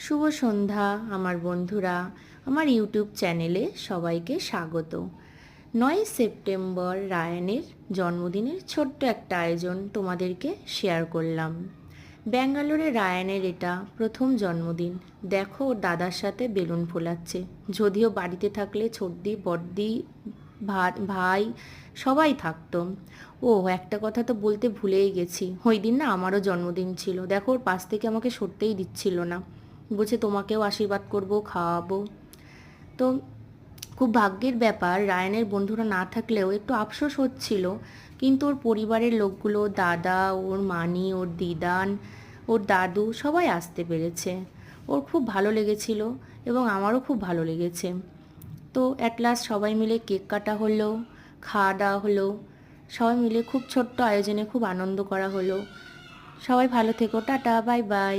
শুভ সন্ধ্যা আমার বন্ধুরা, আমার ইউটিউব চ্যানেলে সবাইকে স্বাগত। 9 সেপ্টেম্বর রায়ানের জন্মদিনের ছোট্ট একটা আয়োজন তোমাদেরকে শেয়ার করলাম। ব্যাঙ্গালোরে রায়ানের এটা প্রথম জন্মদিন। দেখো, ওর দাদার সাথে বেলুন ফোলাচ্ছে। যদিও বাড়িতে থাকলে ছোটদি, বড়দি, ভাই সবাই থাকতো। ও একটা কথা তো বলতে ভুলেই গেছি, ওই দিন না আমারও জন্মদিন ছিল। দেখো, ওর পাশ থেকে আমাকে সরতেই দিচ্ছিল না, বলছে তোমাকেও আশীর্বাদ করব, খাওয়াবো। তো খুব ভাগ্যের ব্যাপার, রায়ানের বন্ধুরা না থাকলেও একটু আফসোস হচ্ছিল, কিন্তু ওর পরিবারের লোকগুলো, দাদা, ওর মানি, ওর দিদান, ওর দাদু সবাই আসতে পেরেছে। ওর খুব ভালো লেগেছিল এবং আমারও খুব ভালো লেগেছে। তো অ্যাট লাস্ট সবাই মিলে কেক কাটা হলো, খাওয়া দাওয়া হলো, সবাই মিলে খুব ছোট্ট আয়োজনে খুব আনন্দ করা হলো। সবাই ভালো থেকো, টাটা, বাই বাই।